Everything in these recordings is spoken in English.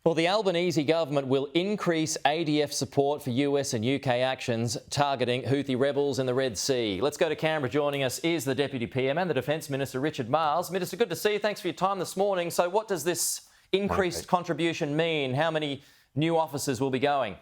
Well, the Albanese government will increase ADF support for US and UK actions targeting Houthi rebels in the Red Sea. Let's go to Canberra. Joining us is the Deputy PM and the Defence Minister, Richard Marles. Minister, good to see you. Thanks for your time this morning. So what does this increased contribution mean? How many new officers will be going?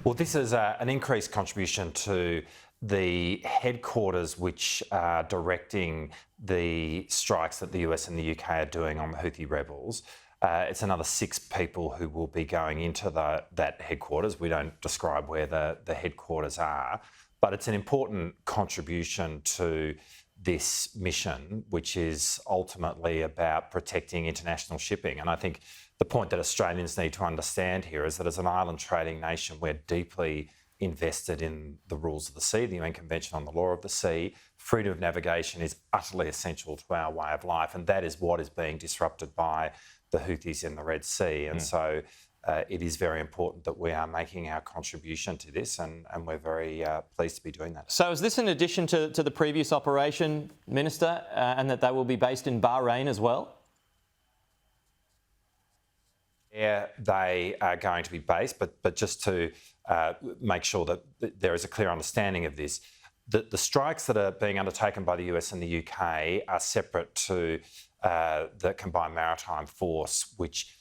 Well, this is an increased contribution to the headquarters which are directing the strikes that the US and the UK are doing on the Houthi rebels. It's another 6 people who will be going into that headquarters. We don't describe where the headquarters are, but it's an important contribution to this mission, which is ultimately about protecting international shipping. And I think the point that Australians need to understand here is that as an island trading nation, we're deeply invested in the rules of the sea, the UN Convention on the Law of the Sea. Freedom of navigation is utterly essential to our way of life, and that is what is being disrupted by the Houthis in the Red Sea. And so it is very important that we are making our contribution to this, and we're very pleased to be doing that. So is this in addition to the previous operation, Minister, and that they will be based in Bahrain as well? Yeah, they are going to be based, but just to make sure that there is a clear understanding of this, the strikes that are being undertaken by the US and the UK are separate to the Combined Maritime Force, which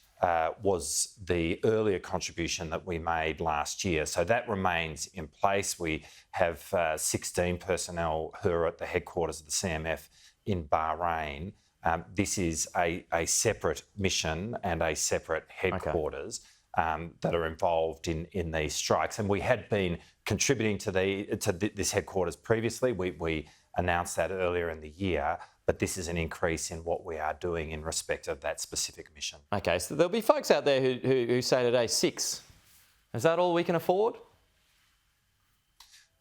was the earlier contribution that we made last year. So that remains in place. We have 16 personnel who are at the headquarters of the CMF in Bahrain. This is a separate mission and a separate headquarters that are involved in these strikes. And we had been contributing to this headquarters previously. We announced that earlier in the year, but this is an increase in what we are doing in respect of that specific mission. Okay, so there'll be folks out there who say today 6. Is that all we can afford?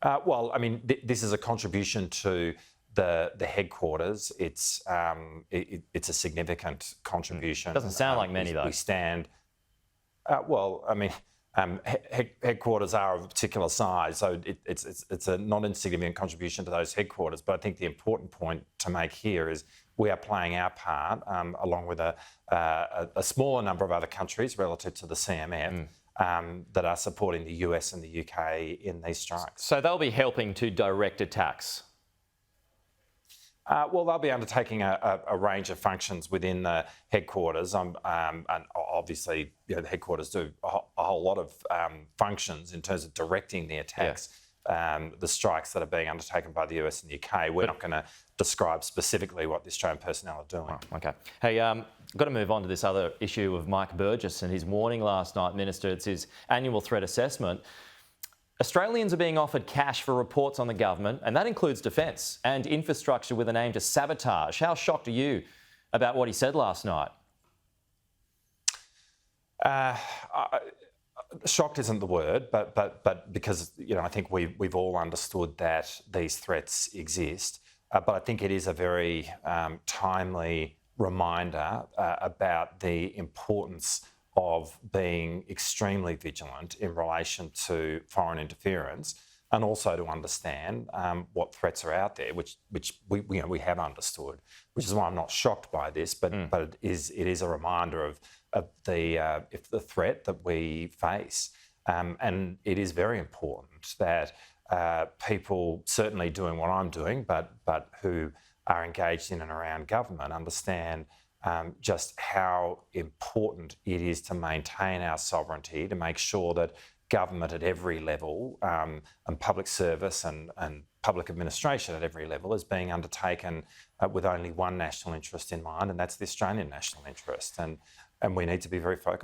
Well, I mean, this is a contribution to the headquarters. It's a significant contribution. Doesn't sound like many though. We stand. Well, I mean, headquarters are of a particular size, so it's a non-insignificant contribution to those headquarters. But I think the important point to make here is we are playing our part, along with a smaller number of other countries relative to the CMF, that are supporting the US and the UK in these strikes. So they'll be helping to direct attacks? Well, they'll be undertaking a range of functions within the headquarters, and obviously, the headquarters do a whole lot of functions in terms of directing the attacks, the strikes that are being undertaken by the US and the UK. We're not going to describe specifically what the Australian personnel are doing. Oh, okay. Hey, got to move on to this other issue of Mike Burgess and his warning last night, Minister. It's his annual threat assessment. Australians are being offered cash for reports on the government, and that includes defence and infrastructure with an aim to sabotage. How shocked are you about what he said last night? Shocked isn't the word, but because I think we've all understood that these threats exist. But I think it is a very timely reminder about the importance of being extremely vigilant in relation to foreign interference, and also to understand what threats are out there, which we have understood, which is why I'm not shocked by this, but it is a reminder of the threat that we face, and it is very important that people certainly doing what I'm doing, but who are engaged in and around government understand just how important it is to maintain our sovereignty, to make sure that government at every level and public service and public administration at every level is being undertaken with only one national interest in mind, and that's the Australian national interest. And we need to be very focused.